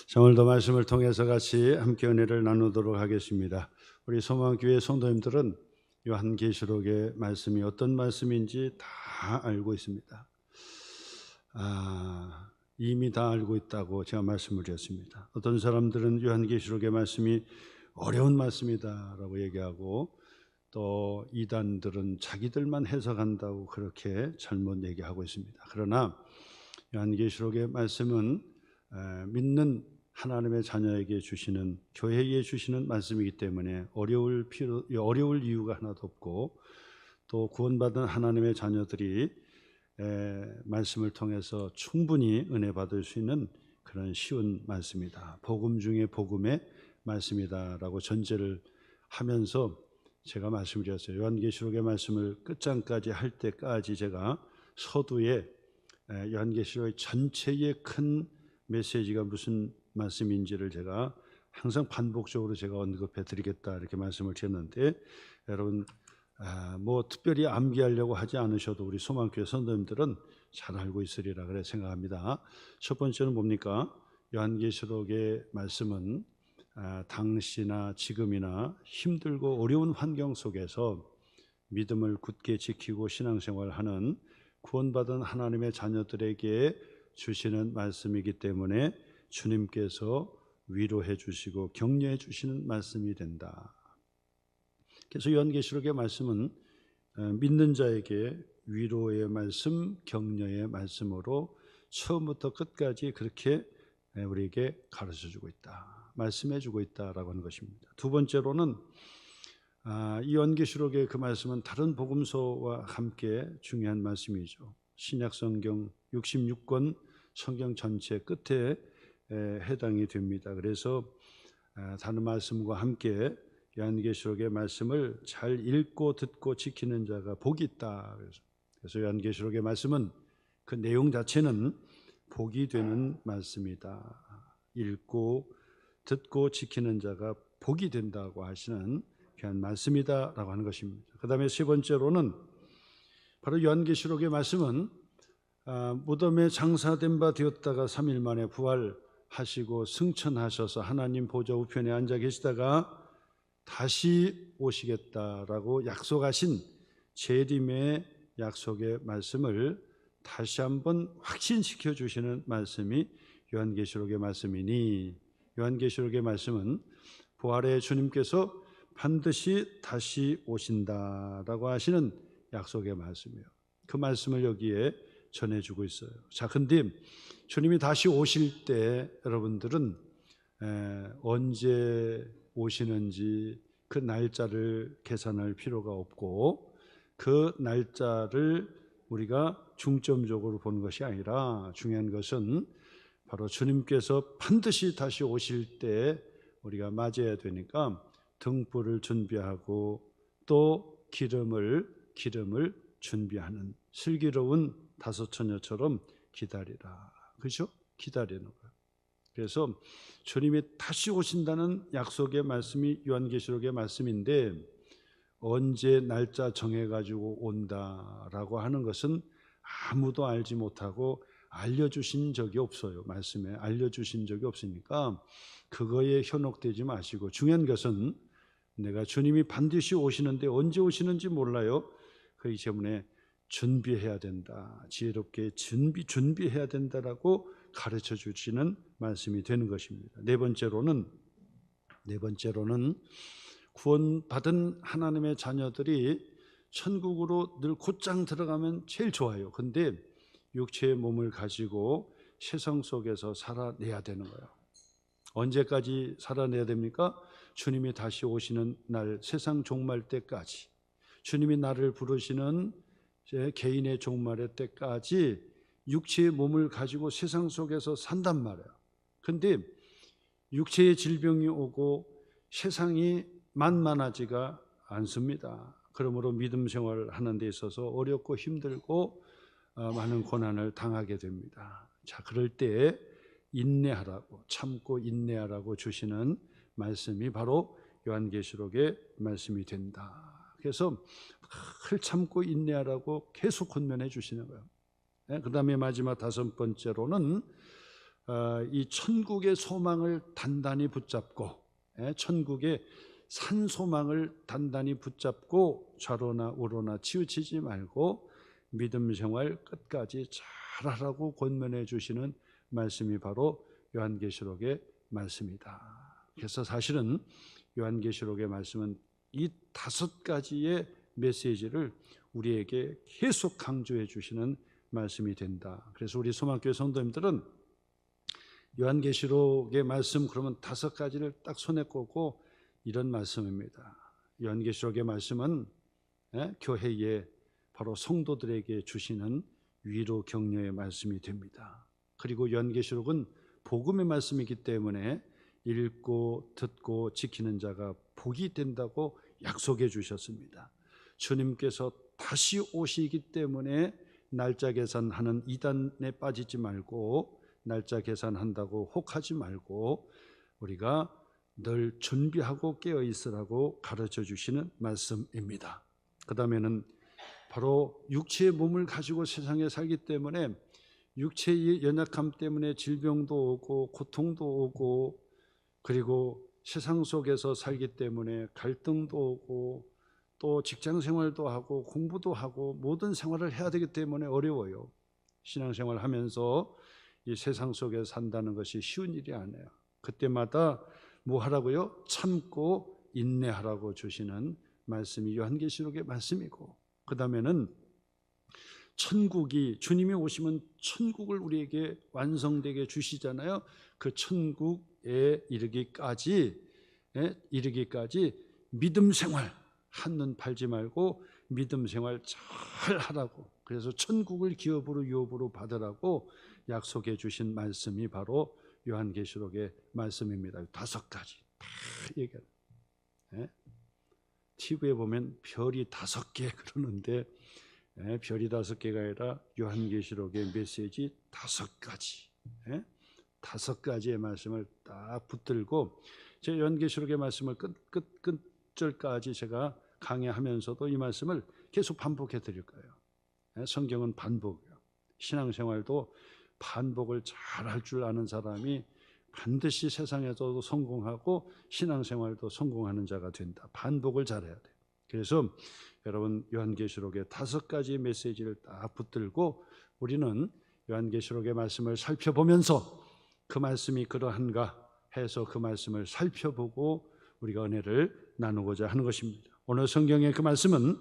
자, 오늘도 말씀을 통해서 같이 함께 은혜를 나누도록 하겠습니다. 우리 소망교회 성도님들은 요한계시록의 말씀이 어떤 말씀인지 다 알고 있습니다. 이미 다 알고 있다고 제가 말씀을 드렸습니다. 어떤 사람들은 요한계시록의 말씀이 어려운 말씀이다라고 얘기하고, 또 이단들은 자기들만 해석한다고 그렇게 잘못 얘기하고 있습니다. 그러나 요한계시록의 말씀은 믿는 하나님의 자녀에게 주시는, 교회에 주시는 말씀이기 때문에 어려울 이유가 하나도 없고, 또 구원받은 하나님의 자녀들이 말씀을 통해서 충분히 은혜 받을 수 있는 그런 쉬운 말씀이다, 복음 중에 복음의 말씀이다라고 전제를 하면서 제가 말씀드렸어요. 요한계시록의 말씀을 끝장까지 할 때까지 제가 서두에 요한계시록의 전체의 큰 메시지가 무슨 말씀인지를 제가 항상 반복적으로 제가 언급해 드리겠다 이렇게 말씀을 드렸는데, 여러분 뭐 특별히 암기하려고 하지 않으셔도 우리 소망교회 성도님들은 잘 알고 있으리라 그래 생각합니다. 첫 번째는 뭡니까? 요한계시록의 말씀은 당시나 지금이나 힘들고 어려운 환경 속에서 믿음을 굳게 지키고 신앙생활하는 구원받은 하나님의 자녀들에게 주시는 말씀이기 때문에 주님께서 위로해 주시고 격려해 주시는 말씀이 된다. 그래서 요한계시록의 말씀은 믿는 자에게 위로의 말씀, 격려의 말씀으로 처음부터 끝까지 그렇게 우리에게 가르쳐주고 있다, 말씀해주고 있다라고 하는 것입니다. 두 번째로는 이 요한계시록의 그 말씀은 다른 복음서와 함께 중요한 말씀이죠. 신약성경 66권 성경 전체 끝에 해당이 됩니다. 그래서 다른 말씀과 함께 요한계시록의 말씀을 잘 읽고 듣고 지키는 자가 복이 있다. 그래서 요한계시록의 말씀은 그 내용 자체는 복이 되는 말씀이다. 읽고 듣고 지키는 자가 복이 된다고 하시는 귀한 말씀이다라고 하는 것입니다. 그 다음에 세 번째로는 바로 요한계시록의 말씀은 무덤에 장사된 바 되었다가 3일 만에 부활하시고 승천하셔서 하나님 보좌 우편에 앉아 계시다가 다시 오시겠다라고 약속하신 재림의 약속의 말씀을 다시 한번 확신시켜 주시는 말씀이 요한계시록의 말씀이니, 요한계시록의 말씀은 부활의 주님께서 반드시 다시 오신다라고 하시는 약속의 말씀이에요. 그 말씀을 여기에 전해주고 있어요. 자, 근데 주님이 다시 오실 때 여러분들은 언제 오시는지 그 날짜를 계산할 필요가 없고, 그 날짜를 우리가 중점적으로 보는 것이 아니라 중요한 것은 바로 주님께서 반드시 다시 오실 때 우리가 맞이해야 되니까 등불을 준비하고 또 기름을 준비하는 슬기로운 다섯 처녀처럼 기다리라. 그렇죠? 기다리는 거예요. 그래서 주님이 다시 오신다는 약속의 말씀이 요한계시록의 말씀인데, 언제 날짜 정해가지고 온다라고 하는 것은 아무도 알지 못하고 알려주신 적이 없어요. 말씀에 알려주신 적이 없으니까 그거에 현혹되지 마시고, 중요한 것은 내가 주님이 반드시 오시는데 언제 오시는지 몰라요. 그렇기 때문에 준비해야 된다, 지혜롭게 준비해야 된다라고 가르쳐 주시는 말씀이 되는 것입니다. 네 번째로는 구원받은 하나님의 자녀들이 천국으로 늘 곧장 들어가면 제일 좋아요. 근데 육체의 몸을 가지고 세상 속에서 살아내야 되는 거예요. 언제까지 살아내야 됩니까? 주님이 다시 오시는 날, 세상 종말 때까지, 주님이 나를 부르시는 제 개인의 종말의 때까지 육체의 몸을 가지고 세상 속에서 산단 말이에요. 근데 육체의 질병이 오고 세상이 만만하지가 않습니다. 그러므로 믿음 생활을 하는 데 있어서 어렵고 힘들고 많은 고난을 당하게 됩니다. 자, 그럴 때 인내하라고, 참고 인내하라고 주시는 말씀이 바로 요한계시록의 말씀이 된다. 그래서 늘 참고 인내하라고 계속 권면해 주시는 거예요. 그 다음에 마지막 다섯 번째로는 이 천국의 소망을 단단히 붙잡고, 천국의 산 소망을 단단히 붙잡고 좌로나 우로나 치우치지 말고 믿음 생활 끝까지 잘하라고 권면해 주시는 말씀이 바로 요한계시록의 말씀이다. 그래서 사실은 요한계시록의 말씀은 이 5가지의 메시지를 우리에게 계속 강조해 주시는 말씀이 된다. 그래서 우리 소망교회 성도님들은 요한계시록의 말씀 그러면 5가지를 딱 손에 꼽고 이런 말씀입니다. 요한계시록의 말씀은 교회에 바로 성도들에게 주시는 위로 격려의 말씀이 됩니다. 그리고 요한계시록은 복음의 말씀이기 때문에 읽고 듣고 지키는 자가 복이 된다고 약속해 주셨습니다. 주님께서 다시 오시기 때문에 날짜 계산하는 이단에 빠지지 말고, 날짜 계산한다고 혹하지 말고 우리가 늘 준비하고 깨어 있으라고 가르쳐 주시는 말씀입니다. 그 다음에는 바로 육체의 몸을 가지고 세상에 살기 때문에 육체의 연약함 때문에 질병도 오고 고통도 오고, 그리고 세상 속에서 살기 때문에 갈등도 오고, 또 직장 생활도 하고 공부도 하고 모든 생활을 해야 되기 때문에 어려워요. 신앙생활 하면서 이 세상 속에 산다는 것이 쉬운 일이 아니에요. 그때마다 뭐 하라고요? 참고 인내하라고 주시는 말씀이 요한계시록의 말씀이고, 그 다음에는 천국이, 주님이 오시면 천국을 우리에게 완성되게 주시잖아요. 그 천국에 이르기까지 믿음 생활 한눈 팔지 말고 믿음 생활 잘 하라고, 그래서 천국을 기업으로 유업으로 받으라고 약속해 주신 말씀이 바로 요한계시록의 말씀입니다. 5가지 다 얘기해요. TV에 보면 별이 5개 그러는데 별이 5개가 아니라 요한계시록의 메시지 5가지, 5가지의 말씀을 딱 붙들고, 제 요한계시록의 말씀을 끝절까지 제가 강의하면서도 이 말씀을 계속 반복해 드릴 거예요. 성경은 반복이에요. 신앙생활도 반복을 잘 할 줄 아는 사람이 반드시 세상에서도 성공하고 신앙생활도 성공하는 자가 된다. 반복을 잘해야 돼요. 그래서 여러분 요한계시록의 5가지 메시지를 딱 붙들고 우리는 요한계시록의 말씀을 살펴보면서 그 말씀이 그러한가 해서 그 말씀을 살펴보고 우리가 은혜를 나누고자 하는 것입니다. 오늘 성경의 그 말씀은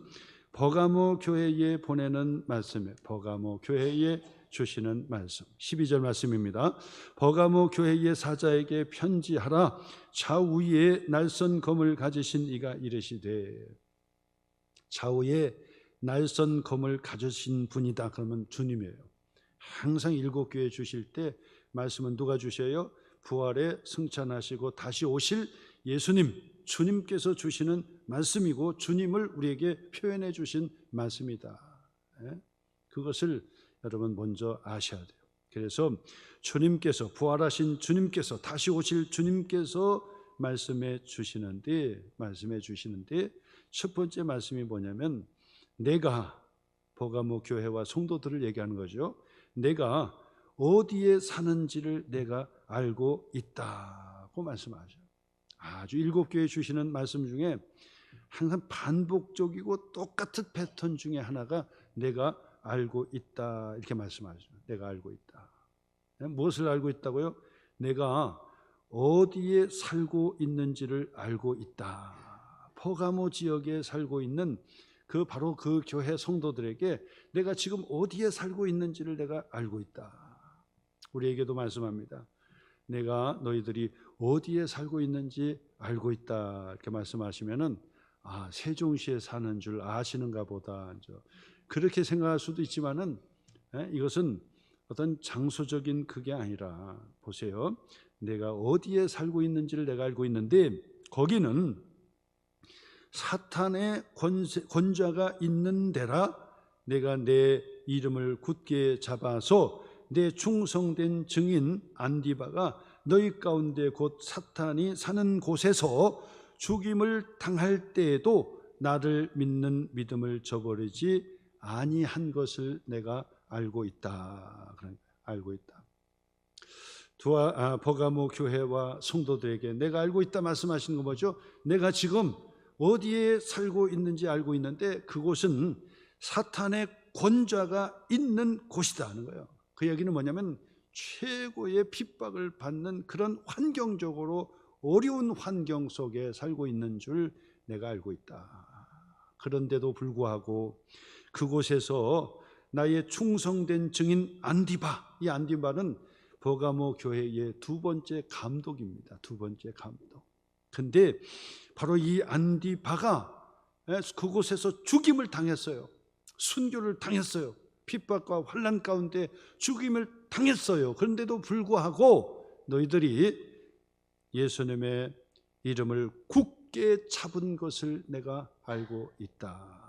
버가모 교회에 보내는 말씀이에요. 버가모 교회에 주시는 말씀, 12절 말씀입니다. 버가모 교회의 사자에게 편지하라. 좌우에 날선 검을 가지신 이가 이르시되, 좌우에 날선 검을 가지신 분이다 그러면 주님이에요. 항상 7교회 주실 때 말씀은 누가 주셔요? 부활에 승천하시고 다시 오실 예수님, 주님께서 주시는 말씀이고 주님을 우리에게 표현해 주신 말씀이다. 그것을 여러분 먼저 아셔야 돼요. 그래서 주님께서, 부활하신 주님께서, 다시 오실 주님께서 말씀해 주시는데 첫 번째 말씀이 뭐냐면, 내가, 버가모 교회와 성도들을 얘기하는 거죠. 내가 어디에 사는지를 내가 알고 있다고 말씀하죠. 아주 7교회 주시는 말씀 중에 항상 반복적이고 똑같은 패턴 중에 하나가 내가 알고 있다 이렇게 말씀하죠. 내가 알고 있다. 무엇을 알고 있다고요? 내가 어디에 살고 있는지를 알고 있다. 퍼가모 지역에 살고 있는 바로 그 교회 성도들에게 내가 지금 어디에 살고 있는지를 내가 알고 있다. 우리에게도 말씀합니다. 내가 너희들이 어디에 살고 있는지 알고 있다 이렇게 말씀하시면은 세종시에 사는 줄 아시는가 보다 그렇게 생각할 수도 있지만은 이것은 어떤 장소적인 그게 아니라, 보세요. 내가 어디에 살고 있는지를 내가 알고 있는데 거기는 사탄의 권좌가 있는 데라 내가 내 이름을 굳게 잡아서 내 충성된 증인 안디바가 너희 가운데 곧 사탄이 사는 곳에서 죽임을 당할 때에도 나를 믿는 믿음을 저버리지 아니한 것을 내가 알고 있다. 알고 있다. 버가모 교회와 성도들에게 내가 알고 있다 말씀하시는 거 뭐죠? 내가 지금 어디에 살고 있는지 알고 있는데 그곳은 사탄의 권좌가 있는 곳이다 하는 거예요. 그 얘기는 뭐냐면 최고의 핍박을 받는 그런 환경적으로 어려운 환경 속에 살고 있는 줄 내가 알고 있다. 그런데도 불구하고 그곳에서 나의 충성된 증인 안디바, 이 안디바는 버가모 교회의 두 번째 감독입니다. 두 번째 감독. 근데 바로 이 안디바가 그곳에서 죽임을 당했어요. 순교를 당했어요. 핍박과 환난 가운데 죽임을 당했어요. 그런데도 불구하고 너희들이 예수님의 이름을 굳게 잡은 것을 내가 알고 있다.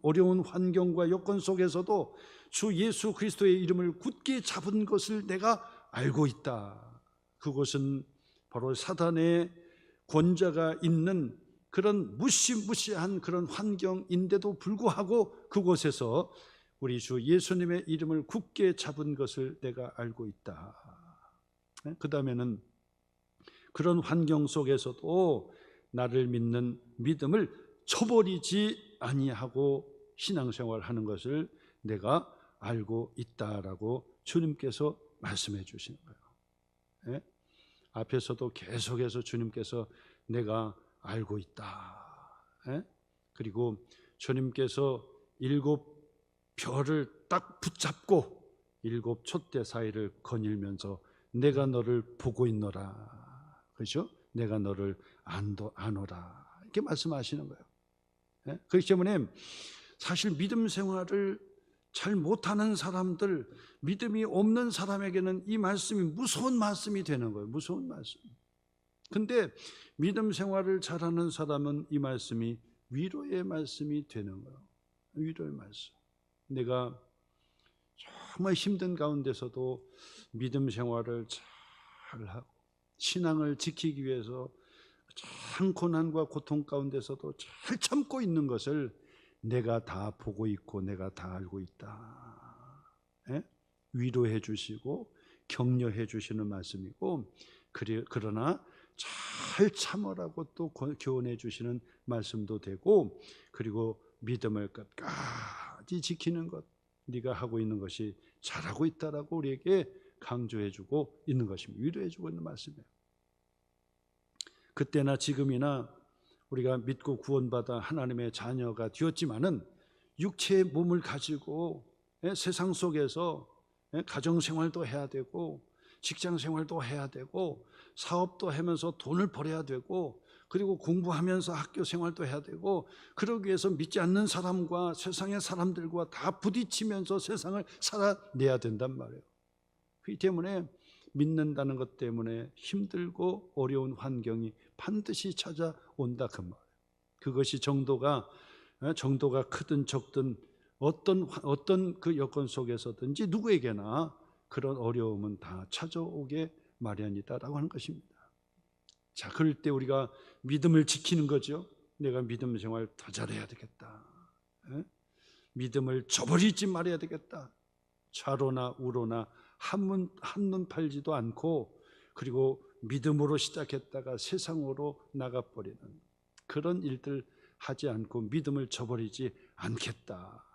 어려운 환경과 여건 속에서도 주 예수 그리스도의 이름을 굳게 잡은 것을 내가 알고 있다. 그것은 바로 사단의 권좌가 있는 그런 무시무시한 그런 환경인데도 불구하고 그곳에서 우리 주 예수님의 이름을 굳게 잡은 것을 내가 알고 있다. 그 다음에는 그런 환경 속에서도 나를 믿는 믿음을 저버리지 아니하고 신앙생활하는 것을 내가 알고 있다라고 주님께서 말씀해 주시는 거예요. 앞에서도 계속해서 주님께서 내가 알고 있다. 그리고 주님께서 7 별을 딱 붙잡고 7 촛대 사이를 거닐면서 내가 너를 보고 있노라. 그렇죠? 내가 너를 아노라. 이렇게 말씀하시는 거예요. 그렇기 때문에 사실 믿음 생활을 잘 못하는 사람들, 믿음이 없는 사람에게는 이 말씀이 무서운 말씀이 되는 거예요. 무서운 말씀. 근데 믿음 생활을 잘하는 사람은 이 말씀이 위로의 말씀이 되는 거예요. 위로의 말씀. 내가 정말 힘든 가운데서도 믿음 생활을 잘하고 신앙을 지키기 위해서 참 고난과 고통 가운데서도 잘 참고 있는 것을 내가 다 보고 있고 내가 다 알고 있다. 위로해 주시고 격려해 주시는 말씀이고, 그러나 잘 참으라고 또 교훈해 주시는 말씀도 되고, 그리고 믿음을 끝까지 지키는 것, 네가 하고 있는 것이 잘하고 있다라고 우리에게 강조해 주고 있는 것입니다. 위로해 주고 있는 말씀이에요. 그때나 지금이나 우리가 믿고 구원받아 하나님의 자녀가 되었지만은 육체의 몸을 가지고 세상 속에서 가정생활도 해야 되고 직장생활도 해야 되고 사업도 하면서 돈을 벌어야 되고 그리고 공부하면서 학교생활도 해야 되고, 그러기 위해서 믿지 않는 사람과 세상의 사람들과 다 부딪히면서 세상을 살아내야 된단 말이에요. 그렇기 때문에 믿는다는 것 때문에 힘들고 어려운 환경이 반드시 찾아온다 그 말이에요. 그것이 정도가 크든 적든 어떤 그 여건 속에서든지 누구에게나 그런 어려움은 다 찾아오게 마련이다라고 하는 것입니다. 자, 그럴 때 우리가 믿음을 지키는 거죠. 내가 믿음 생활 더 잘해야 되겠다. 믿음을 저버리지 말아야 되겠다. 좌로나 우로나 한눈 팔지도 않고, 그리고 믿음으로 시작했다가 세상으로 나가버리는 그런 일들 하지 않고 믿음을 저버리지 않겠다.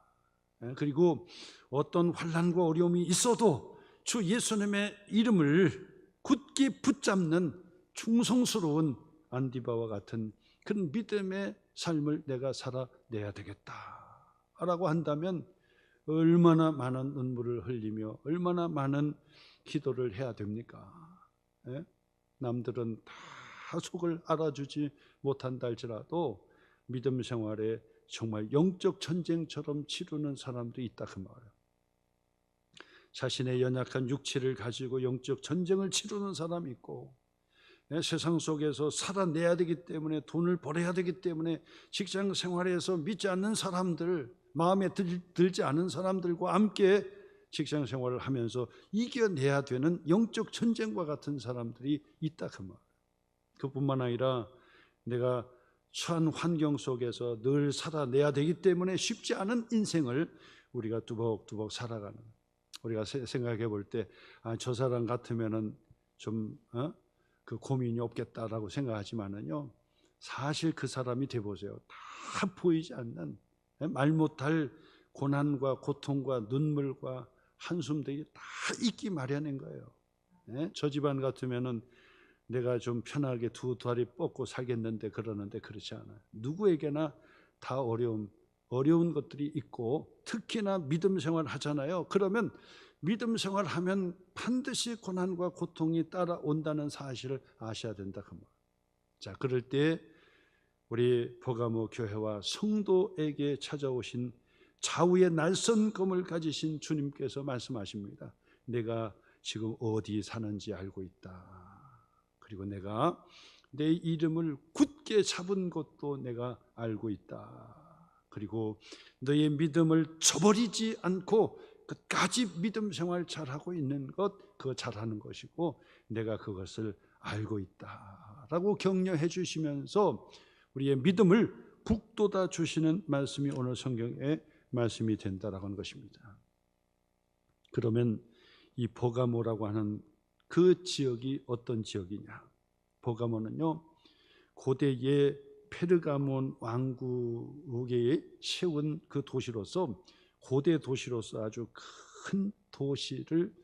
그리고 어떤 환난과 어려움이 있어도 주 예수님의 이름을 굳게 붙잡는 충성스러운 안디바와 같은 그런 믿음의 삶을 내가 살아내야 되겠다라고 한다면 얼마나 많은 눈물을 흘리며 얼마나 많은 기도를 해야 됩니까? 남들은 다 속을 알아주지 못한다 할지라도 믿음 생활에 정말 영적 전쟁처럼 치르는 사람도 있다 그 말이에요. 자신의 연약한 육체를 가지고 영적 전쟁을 치르는 사람이 있고, 세상 속에서 살아내야 되기 때문에 돈을 벌어야 되기 때문에 직장 생활에서 믿지 않는 사람들, 마음에 들지 않은 사람들과 함께 직장 생활을 하면서 이겨내야 되는 영적 전쟁과 같은 사람들이 있다 그 말. 그뿐만 아니라 내가 처한 환경 속에서 늘 살아내야 되기 때문에 쉽지 않은 인생을 우리가 뚜벅뚜벅 살아가는, 우리가 생각해 볼 때 저 사람 같으면은 좀 그 고민이 없겠다라고 생각하지만은요, 사실 그 사람이 돼 보세요. 다 보이지 않는 말 못할 고난과 고통과 눈물과 한숨들이 다 있기 마련인 거예요. 저 집안 같으면은 내가 좀 편하게 두 다리 뻗고 살겠는데 그러는데 그렇지 않아요. 누구에게나 다 어려운 것들이 있고, 특히나 믿음 생활 하잖아요. 그러면 믿음 생활 하면 반드시 고난과 고통이 따라온다는 사실을 아셔야 된다 그 말. 자, 그럴 때 우리 버가모 교회와 성도에게 찾아오신 좌우의 날선 검을 가지신 주님께서 말씀하십니다. 내가 지금 어디 사는지 알고 있다. 그리고 내가 내 이름을 굳게 잡은 것도 내가 알고 있다. 그리고 너의 믿음을 저버리지 않고 끝까지 믿음 생활 잘하고 있는 것, 그거 잘하는 것이고 내가 그것을 알고 있다라고 격려해 주시면서 우리의 믿음을 북돋아 주시는 말씀이 오늘 성경의 말씀이 된다라고 하는 것입니다. 그러면 이 버가모라고 하는 그 지역이 어떤 지역이냐? 버가모는요, 고대의 페르가몬 왕국에 세운 그 도시로서, 고대 도시로서 아주 큰 도시를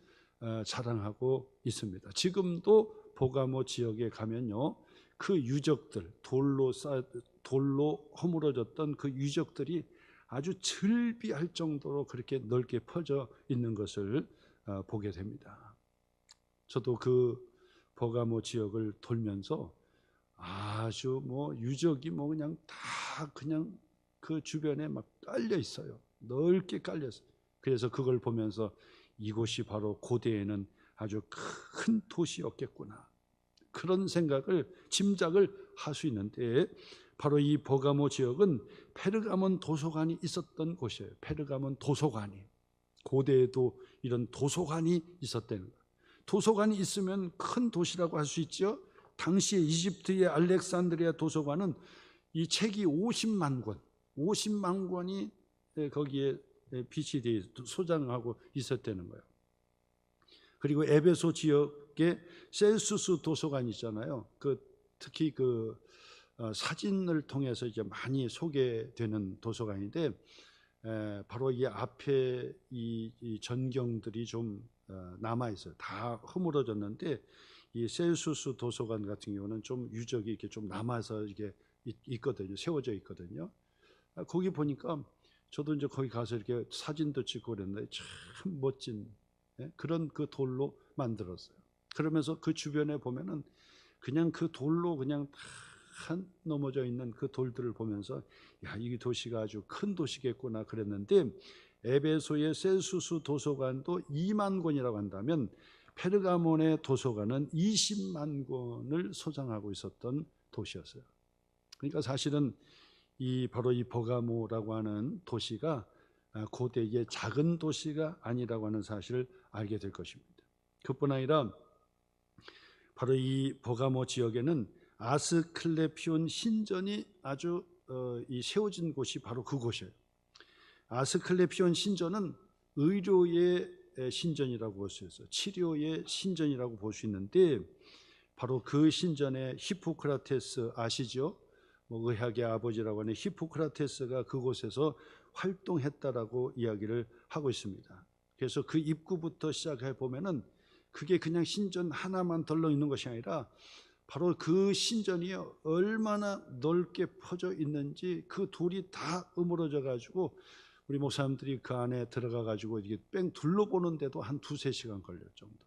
자랑하고 있습니다. 지금도 버가모 지역에 가면요, 그 유적들, 돌로 허물어졌던 그 유적들이 아주 즐비할 정도로 그렇게 넓게 퍼져 있는 것을 보게 됩니다. 저도 그 버가모 지역을 돌면서 아주 유적이 그냥 다 그냥 그 주변에 막 깔려 있어요. 넓게 깔렸어요. 그래서 그걸 보면서 이곳이 바로 고대에는 아주 큰 도시였겠구나, 그런 생각을, 짐작을 할 수 있는데, 바로 이 버가모 지역은 페르가몬 도서관이 있었던 곳이에요. 페르가몬 도서관이, 고대에도 이런 도서관이 있었다는 거예요. 도서관이 있으면 큰 도시라고 할 수 있죠. 당시에 이집트의 알렉산드리아 도서관은 이 책이 50만 권이 거기에 비치되어 소장하고 있었다는 거예요. 그리고 에베소 지역에 셀수스 도서관이 있잖아요. 특히 사진을 통해서 이제 많이 소개되는 도서관인데, 바로 이 앞에 이 전경들이 좀 남아 있어요. 다 허물어졌는데 이 셀수스 도서관 같은 경우는 좀 유적이 이렇게 좀 남아서 이게 있거든요. 세워져 있거든요. 거기 보니까 저도 이제 거기 가서 이렇게 사진도 찍고 그랬는데 참 멋진 그런 그 돌로 만들었어요. 그러면서 그 주변에 보면은 그냥 그 돌로 그냥 다 넘어져 있는 그 돌들을 보면서 야, 이 도시가 아주 큰 도시겠구나 그랬는데, 에베소의 셀수스 도서관도 2만 권이라고 한다면 페르가몬의 도서관은 20만 권을 소장하고 있었던 도시였어요. 그러니까 사실은 바로 이 버가모라고 하는 도시가 고대의 작은 도시가 아니라고 하는 사실을 알게 될 것입니다. 그뿐 아니라 바로 이 버가모 지역에는 아스클레피온 신전이 아주 세워진 곳이 바로 그곳이에요. 아스클레피온 신전은 의료의 신전이라고 볼 수 있어요. 치료의 신전이라고 볼 수 있는데, 바로 그 신전에 히포크라테스 아시죠? 의학의 아버지라고 하는 히포크라테스가 그곳에서 활동했다라고 이야기를 하고 있습니다. 그래서 그 입구부터 시작해 보면은 그게 그냥 신전 하나만 덜렁 있는 것이 아니라 바로 그 신전이 얼마나 넓게 퍼져 있는지 그 돌이 다 으물어져 가지고 우리 목사님들이 그 안에 들어가 가지고 이게 뺑 둘러보는데도 한 2-3시간 걸릴 정도.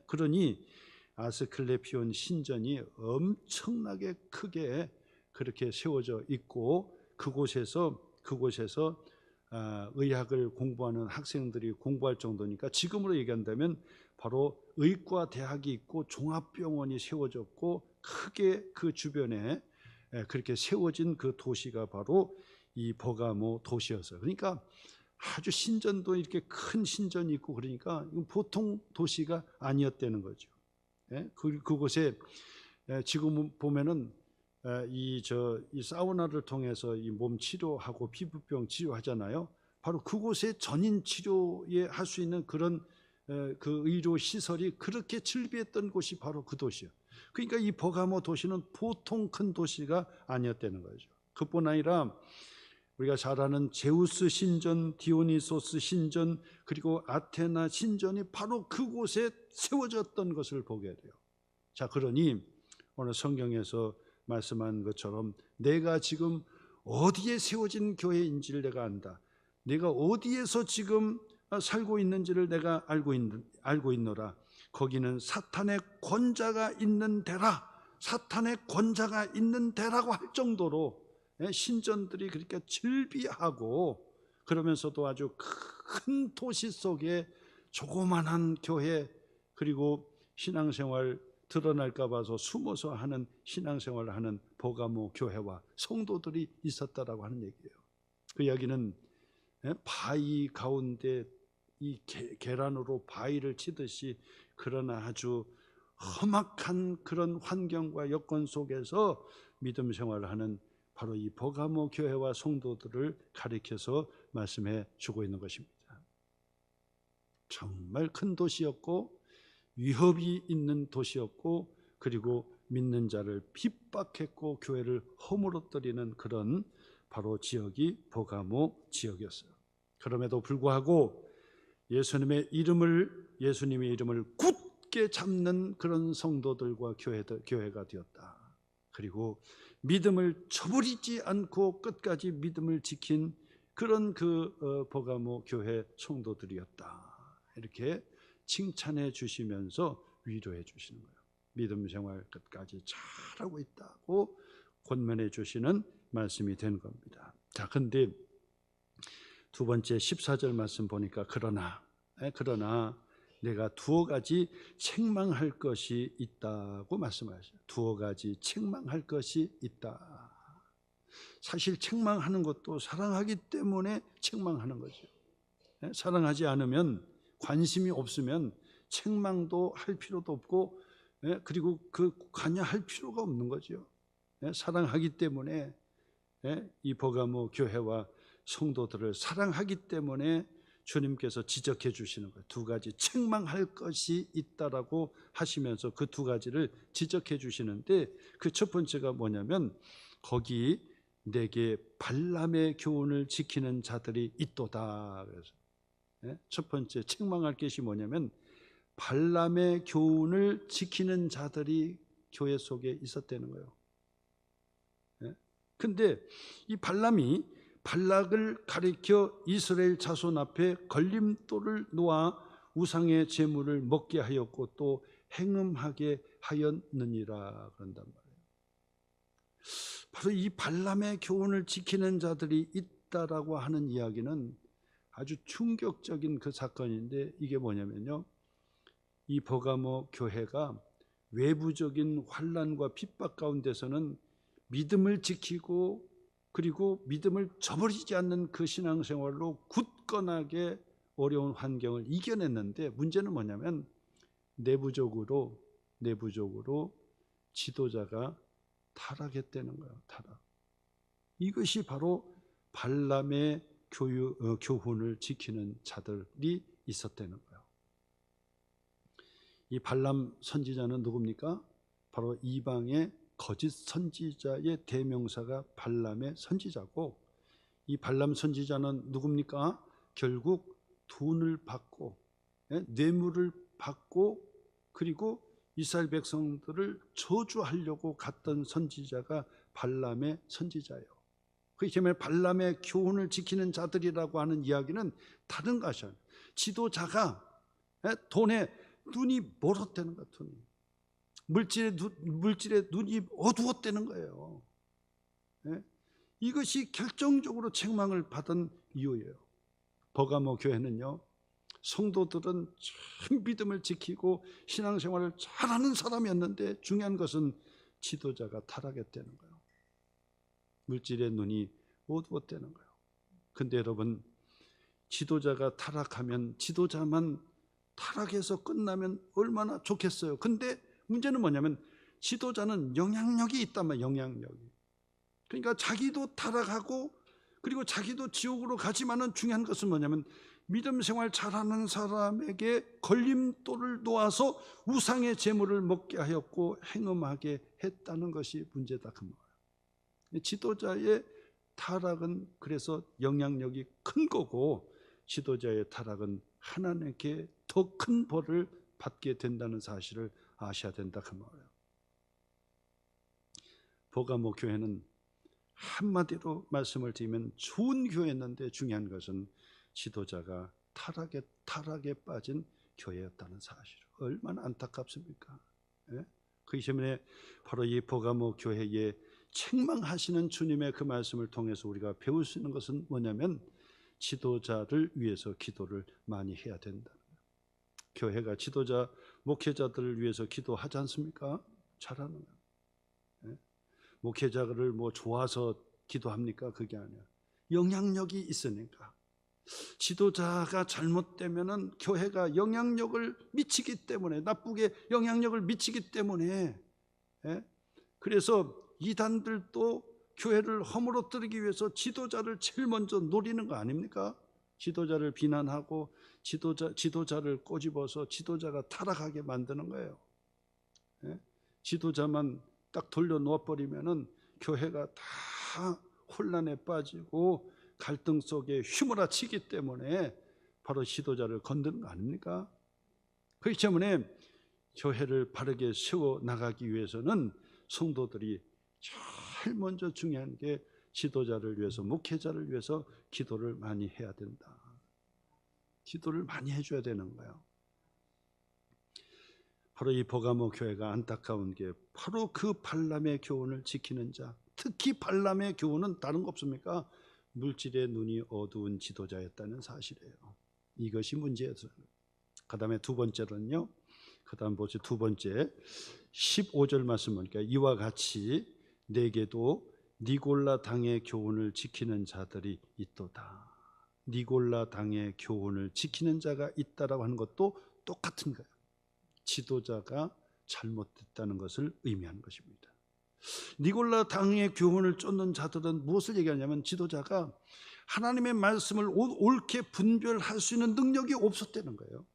그러니 아스클레피온 신전이 엄청나게 크게 그렇게 세워져 있고, 그곳에서 의학을 공부하는 학생들이 공부할 정도니까, 지금으로 얘기한다면 바로 의과 대학이 있고 종합병원이 세워졌고 크게 그 주변에 그렇게 세워진 그 도시가 바로 이 버가모 도시였어요. 그러니까 아주 신전도 이렇게 큰 신전이 있고, 그러니까 보통 도시가 아니었다는 거죠. 그곳에 지금 보면은 이 사우나를 통해서 이 몸 치료하고 피부병 치료하잖아요. 바로 그곳에 전인 치료에 할 수 있는 그런 그 의료 시설이 그렇게 즐비했던 곳이 바로 그 도시예요. 그러니까 이 버가모 도시는 보통 큰 도시가 아니었다는 거죠. 그뿐 아니라 우리가 잘 아는 제우스 신전, 디오니소스 신전, 그리고 아테나 신전이 바로 그곳에 세워졌던 것을 보게 돼요. 자, 그러니 오늘 성경에서 말씀한 것처럼 내가 지금 어디에 세워진 교회인지를 내가 안다. 내가 어디에서 지금 살고 있는지를 내가 알고 있노라. 거기는 사탄의 권자가 있는 데라. 사탄의 권자가 있는 데라고 할 정도로 신전들이 그렇게 즐비하고, 그러면서도 아주 큰 도시 속에 조그만한 교회, 그리고 신앙생활 드러날까 봐서 숨어서 하는 신앙생활을 하는 버가모 교회와 성도들이 있었다라고 하는 얘기예요. 그 이야기는 바위 가운데 이 계란으로 바위를 치듯이, 그러나 아주 험악한 그런 환경과 여건 속에서 믿음 생활을 하는 바로 이 버가모 교회와 성도들을 가리켜서 말씀해 주고 있는 것입니다. 정말 큰 도시였고 위협이 있는 도시였고, 그리고 믿는 자를 핍박했고 교회를 허물어뜨리는 그런 바로 지역이 버가모 지역이었어요. 그럼에도 불구하고 예수님의 이름을 굳게 잡는 그런 성도들과 교회가 되었다. 그리고 믿음을 저버리지 않고 끝까지 믿음을 지킨 그런 버가모 교회 성도들이었다. 이렇게 칭찬해 주시면서 위로해 주시는 거예요. 믿음 생활 끝까지 잘하고 있다고 권면해 주시는 말씀이 된 겁니다. 자, 근데 두 번째 14절 말씀 보니까 그러나 내가 두어 가지 책망할 것이 있다고 말씀하셨어요. 두어 가지 책망할 것이 있다. 사실 책망하는 것도 사랑하기 때문에 책망하는 거죠. 사랑하지 않으면, 관심이 없으면 책망도 할 필요도 없고, 그리고 관여할 필요가 없는 거죠. 사랑하기 때문에, 이 버가모 교회와 성도들을 사랑하기 때문에 주님께서 지적해 주시는 거예요. 두 가지 책망할 것이 있다라고 하시면서 그 두 가지를 지적해 주시는데, 그 첫 번째가 뭐냐면 거기 내게 발람의 교훈을 지키는 자들이 있도다. 그래서 첫 번째 책망할 것이 뭐냐면 발람의 교훈을 지키는 자들이 교회 속에 있었다는 거예요. 근데 이 발람이 발락을 가리켜 이스라엘 자손 앞에 걸림돌을 놓아 우상의 제물을 먹게 하였고 또 행음하게 하였느니라 그런단 말이에요. 바로 이 발람의 교훈을 지키는 자들이 있다라고 하는 이야기는 아주 충격적인 그 사건인데, 이게 뭐냐면요, 이 버가모 교회가 외부적인 환난과 핍박 가운데서는 믿음을 지키고 그리고 믿음을 저버리지 않는 그 신앙생활로 굳건하게 어려운 환경을 이겨냈는데, 문제는 뭐냐면 내부적으로 지도자가 타락했다는 거예요. 타락. 이것이 바로 발람의 교훈을 지키는 자들이 있었다는 거예요. 이 발람 선지자는 누굽니까? 바로 이방의 거짓 선지자의 대명사가 발람의 선지자고, 이 발람 선지자는 누굽니까? 결국 돈을 받고 뇌물을 받고 그리고 이스라엘 백성들을 저주하려고 갔던 선지자가 발람의 선지자예요. 그렇기 때문에 발람의 교훈을 지키는 자들이라고 하는 이야기는 다른 것이야. 지도자가 돈에 눈이 멀었다는 거야. 물질에 눈이 어두웠다는 거예요. 이것이 결정적으로 책망을 받은 이유예요. 버가모 교회는요, 성도들은 참 믿음을 지키고 신앙생활을 잘하는 사람이었는데 중요한 것은 지도자가 타락했다는 거예요. 물질의 눈이 어두웠다는 거예요. 근데 여러분, 지도자가 타락하면, 지도자만 타락해서 끝나면 얼마나 좋겠어요. 근데 문제는 뭐냐면 지도자는 영향력이 있단 말이에요. 영향력이. 그러니까 자기도 타락하고 그리고 자기도 지옥으로 가지만은 중요한 것은 뭐냐면 믿음 생활 잘하는 사람에게 걸림돌을 놓아서 우상의 재물을 먹게 하였고 행음하게 했다는 것이 문제다 그 말이에요. 지도자의 타락은 그래서 영향력이 큰 거고, 지도자의 타락은 하나님께 더 큰 벌을 받게 된다는 사실을 아셔야 된다 그 말이에요. 버가모 교회는 한마디로 말씀을 드리면 좋은 교회였는데 중요한 것은 지도자가 타락에 빠진 교회였다는 사실. 얼마나 안타깝습니까? 예? 그렇기 때문에 바로 이 버가모 교회에 책망하시는 주님의 그 말씀을 통해서 우리가 배울 수 있는 것은 뭐냐면 지도자를 위해서 기도를 많이 해야 된다. 교회가 지도자, 목회자들을 위해서 기도하지 않습니까? 잘하는 거예요. 예? 목회자를 뭐 좋아서 기도합니까? 그게 아니야. 영향력이 있으니까. 지도자가 잘못되면은 교회가 영향력을 미치기 때문에, 나쁘게 영향력을 미치기 때문에, 예? 그래서 이단들도 교회를 허물어뜨리기 위해서 지도자를 제일 먼저 노리는 거 아닙니까? 지도자를 비난하고 지도자를 꼬집어서 지도자가 타락하게 만드는 거예요. 예? 지도자만 딱 돌려놓아버리면은 교회가 다 혼란에 빠지고 갈등 속에 휘몰아치기 때문에 바로 지도자를 건드는 거 아닙니까? 그렇기 때문에 교회를 바르게 세워 나가기 위해서는 성도들이 제일 먼저 중요한 게 지도자를 위해서, 목회자를 위해서 기도를 많이 해야 된다. 기도를 많이 해줘야 되는 거예요. 바로 이 버가모 교회가 안타까운 게 바로 그 발람의 교훈을 지키는 자, 특히 발람의 교훈은 다른 거 없습니까? 물질의 눈이 어두운 지도자였다는 사실이에요. 이것이 문제였어요. 그 다음에 두 번째로는요, 그 다음 보세요. 두 번째 15절 말씀 보니까 이와 같이 내게도 니골라 당의 교훈을 지키는 자들이 있도다. 니골라 당의 교훈을 지키는 자가 있다라고 하는 것도 똑같은 거예요. 지도자가 잘못됐다는 것을 의미하는 것입니다. 니골라 당의 교훈을 쫓는 자들은 무엇을 얘기하냐면 지도자가 하나님의 말씀을 옳게 분별할 수 있는 능력이 없었다는 거예요.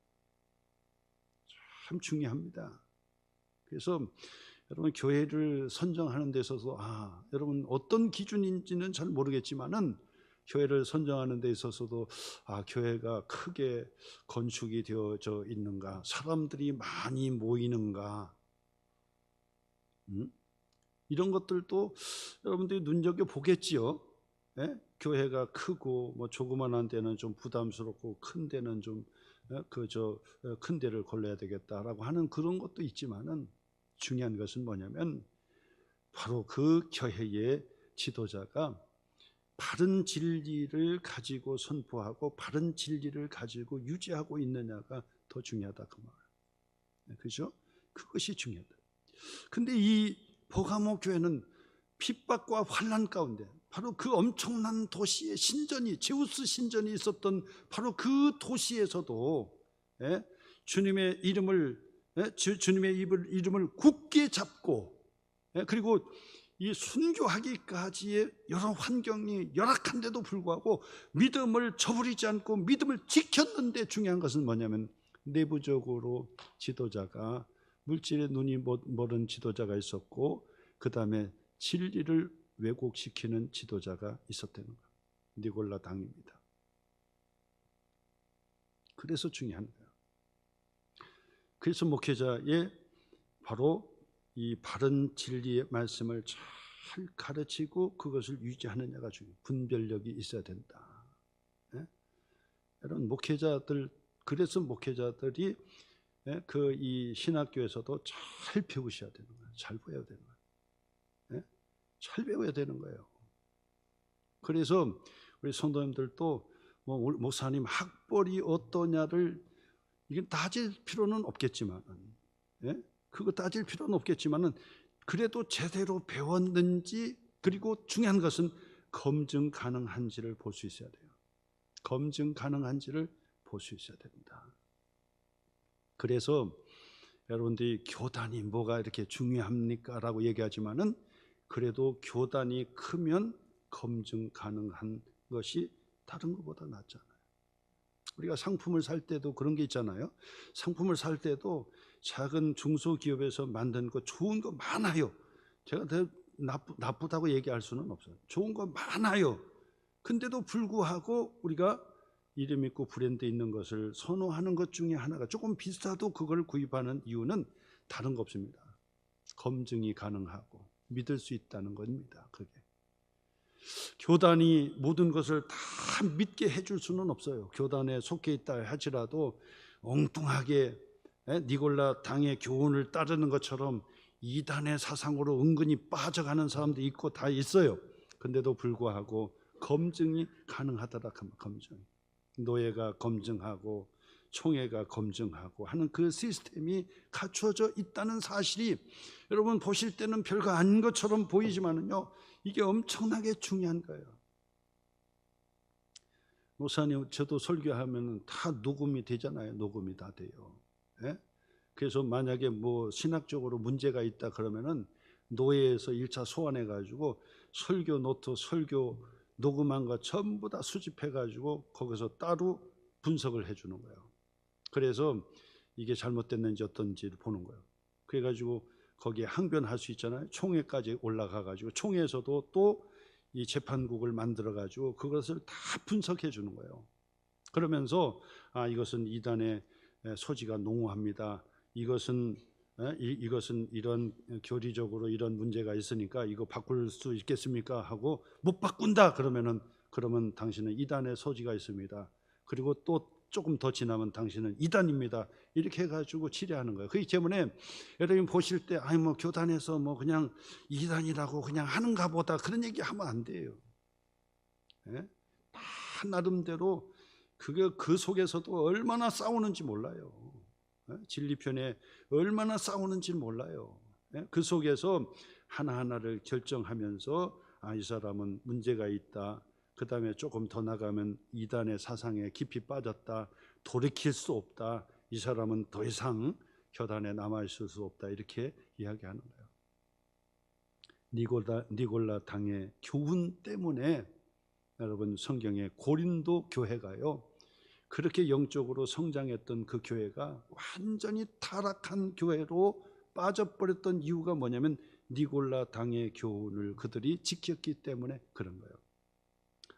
참 중요합니다. 그래서 여러분 교회를 선정하는 데 있어서 여러분 어떤 기준인지는 잘 모르겠지만은 교회를 선정하는 데 있어서도 교회가 크게 건축이 되어져 있는가, 사람들이 많이 모이는가, 이런 것들도 여러분들이 눈여겨 보겠지요. 예? 교회가 크고 뭐 조그만한 데는 좀 부담스럽고 큰 데는 좀 큰 데를 골라야 되겠다라고 하는 그런 것도 있지만은 중요한 것은 뭐냐면 바로 그 교회의 지도자가 바른 진리를 가지고 선포하고 바른 진리를 가지고 유지하고 있느냐가 더 중요하다 그 말. 그죠? 그것이 중요하다. 근데 이 버가모 교회는 핍박과 환난 가운데 바로 그 엄청난 도시의 신전이, 제우스 신전이 있었던 바로 그 도시에서도 주님의 이름을 굳게 잡고 그리고 이 순교하기까지의 여러 환경이 열악한데도 불구하고 믿음을 저버리지 않고 믿음을 지켰는데 중요한 것은 뭐냐면 내부적으로 지도자가 물질의 눈이 멀은 지도자가 있었고 그 다음에 진리를 왜곡시키는 지도자가 있었다는 거예요. 니골라 당입니다. 그래서 중요한 거예요. 그래서 목회자의 바로 이 바른 진리의 말씀을 잘 가르치고 그것을 유지하느냐가 중요해요. 분별력이 있어야 된다. 여러분 목회자들, 그래서 목회자들이 이 신학교에서도 잘 배우셔야 되는 거예요. 잘 배워야 되는 거예요. 잘 배워야 되는 거예요. 그래서 우리 성도님들도 목사님 학벌이 어떠냐를 이게 따질 필요는 없겠지만, 그거 따질 필요는 없겠지만은 그래도 제대로 배웠는지, 그리고 중요한 것은 검증 가능한지를 볼 수 있어야 돼요. 검증 가능한지를 볼 수 있어야 된다. 그래서 여러분들이 교단이 뭐가 이렇게 중요합니까? 라고 얘기하지만은 그래도 교단이 크면 검증 가능한 것이 다른 것보다 낫잖아요. 우리가 상품을 살 때도 그런 게 있잖아요. 상품을 살 때도 작은 중소기업에서 만든 거 좋은 거 많아요. 제가 나쁘다고 얘기할 수는 없어요. 좋은 거 많아요. 근데도 불구하고 우리가 이름 있고 브랜드 있는 것을 선호하는 것 중에 하나가 조금 비싸도 그걸 구입하는 이유는 다른 거 없습니다. 검증이 가능하고 믿을 수 있다는 겁니다. 그게 교단이 모든 것을 다 믿게 해줄 수는 없어요. 교단에 속해 있다 할지라도 엉뚱하게 니골라 당의 교훈을 따르는 것처럼 이단의 사상으로 은근히 빠져가는 사람도 있고 다 있어요. 근데도 불구하고 검증이 가능하더라. 검증, 노예가 검증하고 총회가 검증하고 하는 그 시스템이 갖추어져 있다는 사실이 여러분 보실 때는 별거 아닌 것처럼 보이지만은요, 이게 엄청나게 중요한 거예요. 목사님, 저도 설교하면 다 녹음이 되잖아요. 녹음이 다 돼요. 예? 그래서 만약에 뭐 신학적으로 문제가 있다 그러면은 노예에서 1차 소환해 가지고 설교 노트, 설교 녹음한 거 전부 다 수집해 가지고 거기서 따로 분석을 해 주는 거예요. 그래서 이게 잘못됐는지 어떤지를 보는 거예요. 그래 가지고 거기에 항변할 수 있잖아요. 총회까지 올라가 가지고 총회에서도 또 이 재판국을 만들어 가지고 그것을 다 분석해 주는 거예요. 그러면서 이것은 이단의 소지가 농후합니다. 이것은 이런 교리적으로 이런 문제가 있으니까 이거 바꿀 수 있겠습니까? 하고 못 바꾼다 그러면 당신은 이단의 소지가 있습니다. 그리고 또 조금 더 지나면 당신은 이단입니다. 이렇게 해가지고 치료하는 거예요. 그렇기 때문에 여러분 보실 때 뭐 교단에서 뭐 그냥 이단이라고 그냥 하는가 보다 그런 얘기 하면 안 돼요. 예? 다 나름대로 그게 그 속에서도 얼마나 싸우는지 몰라요. 예? 진리편에 얼마나 싸우는지 몰라요. 예? 그 속에서 하나하나를 결정하면서 이 사람은 문제가 있다. 그 다음에 조금 더 나가면 이단의 사상에 깊이 빠졌다. 돌이킬 수 없다. 이 사람은 더 이상 교단에 남아있을 수 없다. 이렇게 이야기하는 거예요. 니골라 당의 교훈 때문에 여러분 성경에 고린도 교회가요, 그렇게 영적으로 성장했던 그 교회가 완전히 타락한 교회로 빠져버렸던 이유가 뭐냐면 니골라 당의 교훈을 그들이 지켰기 때문에 그런 거예요.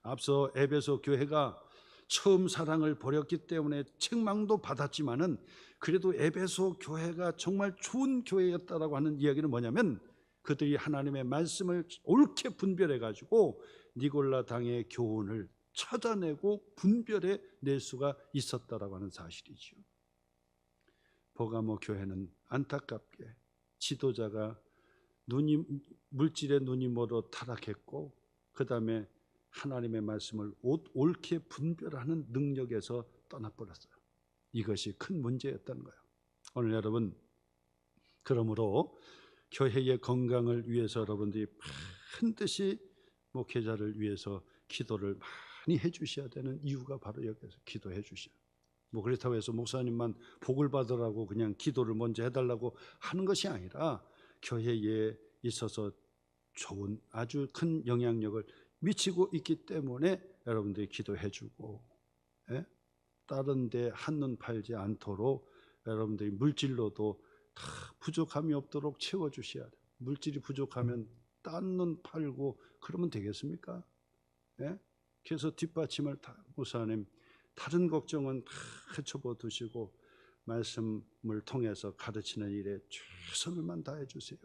앞서 에베소 교회가 처음 사랑을 버렸기 때문에 책망도 받았지만은 그래도 에베소 교회가 정말 좋은 교회였다라고 하는 이야기는 뭐냐면 그들이 하나님의 말씀을 옳게 분별해 가지고 니골라 당의 교훈을 찾아내고 분별해 낼 수가 있었다라고 하는 사실이죠. 버가모 교회는 안타깝게 지도자가 물질의 눈이 멀어 타락했고 그 다음에 하나님의 말씀을 옳게 분별하는 능력에서 떠나버렸어요. 이것이 큰 문제였던 거예요. 오늘 여러분, 그러므로 교회의 건강을 위해서 여러분들이 반드시 목회자를 위해서 기도를 많이 해주셔야 되는 이유가 바로 여기서 기도해 주셔요. 뭐 그렇다고 해서 목사님만 복을 받으라고 그냥 기도를 먼저 해달라고 하는 것이 아니라 교회에 있어서 좋은 아주 큰 영향력을 미치고 있기 때문에 여러분들이 기도해 주고, 다른 데 한눈 팔지 않도록 여러분들이 물질로도 다 부족함이 없도록 채워주셔야 돼요. 물질이 부족하면 딴 눈 팔고 그러면 되겠습니까? 그래서 뒷받침을 목사님 다른 걱정은 다 헤쳐버 두시고 말씀을 통해서 가르치는 일에 최선을만 다해 주세요.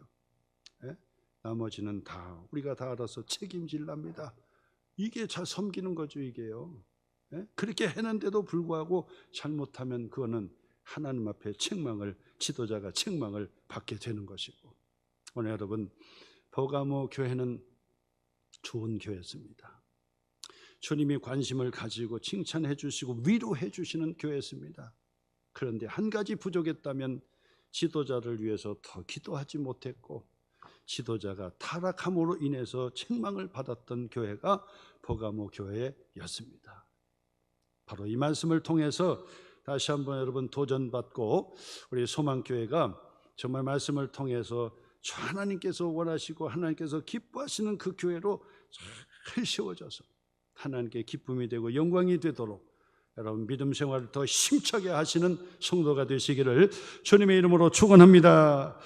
나머지는 다 우리가 다 알아서 책임질랍니다. 이게 잘 섬기는 거죠, 이게요. 그렇게 했는데도 불구하고 잘못하면 그거는 하나님 앞에 지도자가 책망을 받게 되는 것이고. 오늘 여러분, 버가모 교회는 좋은 교회였습니다. 주님이 관심을 가지고 칭찬해 주시고 위로해 주시는 교회였습니다. 그런데 한 가지 부족했다면 지도자를 위해서 더 기도하지 못했고 지도자가 타락함으로 인해서 책망을 받았던 교회가 버가모 교회였습니다. 바로 이 말씀을 통해서 다시 한번 여러분 도전받고 우리 소망교회가 정말 말씀을 통해서 하나님께서 원하시고 하나님께서 기뻐하시는 그 교회로 잘 세워져서 하나님께 기쁨이 되고 영광이 되도록 여러분 믿음 생활을 더 힘차게 하시는 성도가 되시기를 주님의 이름으로 축원합니다.